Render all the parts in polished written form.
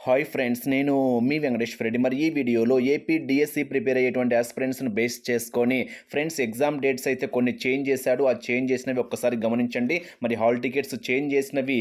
Hi friends, నేను మీ వెంకటేశ్వర రెడ్డి. మరి ఈ వీడియోలో ఏపీ డిఎస్సి ప్రిపేర్ అయ్యేటువంటి ఆస్పిరెంట్స్ని బేస్ చేసుకొని ఫ్రెండ్స్ ఎగ్జామ్ డేట్స్ అయితే కొన్ని చేంజ్ చేశాడు. ఆ చేంజ్ చేసినవి ఒక్కసారి గమనించండి. మరి హాల్ టికెట్స్ చేంజ్ చేసినవి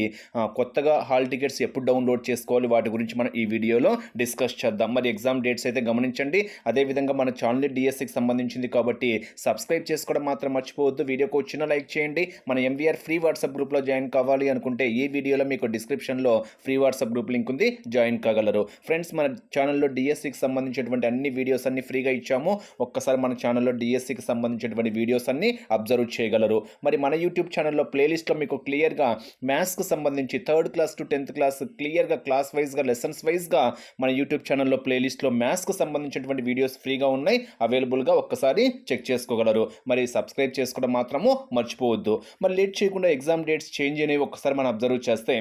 కొత్తగా హాల్ టికెట్స్ ఎప్పుడు డౌన్లోడ్ చేసుకోవాలి వాటి గురించి మనం ఈ వీడియోలో డిస్కస్ చేద్దాం. మరి ఎగ్జామ్ డేట్స్ అయితే గమనించండి. అదేవిధంగా మన ఛానల్ డిఎస్సికి సంబంధించింది కాబట్టి సబ్స్క్రైబ్ చేసుకోవడం మాత్రం మర్చిపోవద్దు. వీడియోకి వచ్చిన లైక్ చేయండి. మన ఎంవీఆర్ ఫ్రీ వాట్సాప్ గ్రూప్లో జాయిన్ కావాలి అనుకుంటే ఈ వీడియోలో మీకు డిస్క్రిప్షన్లో ఫ్రీ వాట్సాప్ గ్రూప్ లింక్ ఉంది, జాయిన్ కాగలరు. ఫ్రెండ్స్, మన ఛానల్లో డిఎస్సికి సంబంధించినటువంటి అన్ని వీడియోస్ అన్ని ఫ్రీగా ఇచ్చాము. ఒక్కసారి మన ఛానల్లో డిఎస్సికి సంబంధించినటువంటి వీడియోస్ అన్ని అబ్జర్వ్ చేయగలరు. మరి మన యూట్యూబ్ ఛానల్లో ప్లేలిస్ట్లో మీకు క్లియర్గా మ్యాథ్స్కి సంబంధించి 3rd class to 10th class క్లియర్గా క్లాస్ వైజ్గా లెసన్స్ వైజ్గా మన యూట్యూబ్ ఛానల్లో ప్లేలిస్ట్లో మ్యాథ్స్కి సంబంధించినటువంటి వీడియోస్ ఫ్రీగా ఉన్నాయి, అవైలబుల్గా ఒక్కసారి చెక్ చేసుకోగలరు. మరి సబ్స్క్రైబ్ చేసుకోవడం మాత్రము మర్చిపోవద్దు. మరి లేట్ చేయకుండా ఎగ్జామ్ డేట్స్ చేంజ్ అనేవి ఒక్కసారి మనం అబ్జర్వ్ చేస్తే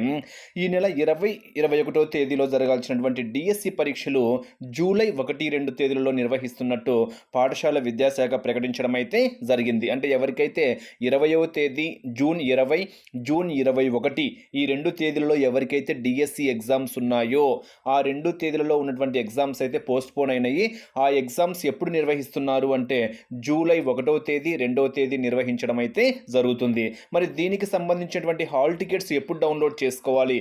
ఈ నెల 20-21వ తేదీలో జరగాల్సినటువంటి డిఎస్సి పరీక్షలు జూలై 1-2 తేదీలలో నిర్వహిస్తున్నట్టు పాఠశాల విద్యాశాఖ ప్రకటించడం అయితే జరిగింది. అంటే ఎవరికైతే 20వ తేదీ జూన్ 20, జూన్ 21 ఈ 2 తేదీలలో ఎవరికైతే డిఎస్సి ఎగ్జామ్స్ ఉన్నాయో ఆ 2 తేదీలలో ఉన్నటువంటి ఎగ్జామ్స్ అయితే పోస్ట్ పోన్ అయినాయి. ఆ ఎగ్జామ్స్ ఎప్పుడు నిర్వహిస్తున్నారు అంటే జూలై 1వ తేదీ 2వ తేదీ నిర్వహించడం అయితే జరుగుతుంది. మరి దీనికి సంబంధించినటువంటి హాల్ టికెట్స్ ఎప్పుడు డౌన్లోడ్ చేసుకోవాలి?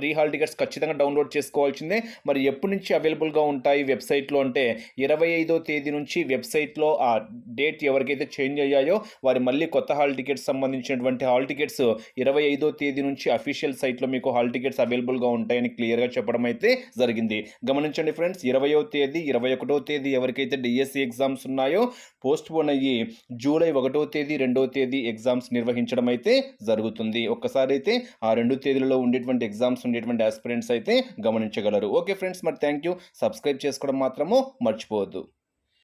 రీహాల్ టికెట్స్ ఖచ్చితంగా డౌన్లోడ్ చేసుకోవాల్సిందే. మరి ఎప్పటి నుంచి అవైలబుల్గా ఉంటాయి వెబ్సైట్లో అంటే 25వ తేదీ నుంచి వెబ్సైట్లో ఆ డేట్ ఎవరికైతే చేంజ్ అయ్యాయో వారి మళ్ళీ కొత్త హాల్ టికెట్స్ సంబంధించినటువంటి హాల్ టికెట్స్ 25వ తేదీ నుంచి అఫీషియల్ సైట్లో మీకు హాల్ టికెట్స్ అవైలబుల్గా ఉంటాయని క్లియర్గా చెప్పడం అయితే జరిగింది. గమనించండి ఫ్రెండ్స్, 20వ తేదీ 21వ తేదీ ఎవరికైతే డిఎస్సి ఎగ్జామ్స్ ఉన్నాయో పోస్ట్ పోన్ అయ్యి జూలై 1వ తేదీ 2వ తేదీ ఎగ్జామ్స్ నిర్వహించడం అయితే జరుగుతుంది. ఒక్కసారి అయితే ఆ 2 తేదీలలో ఉండేటువంటి ఎగ్జామ్స్ ఉండేటువంటి ఆస్పిరెంట్స్ అయితే గమనించగలరు. ఓకే ఫ్రెండ్స్, మరి థ్యాంక్ యూ. సబ్స్క్రైబ్ చేసుకోవడం మాత్రము మర్చిపోవద్దు.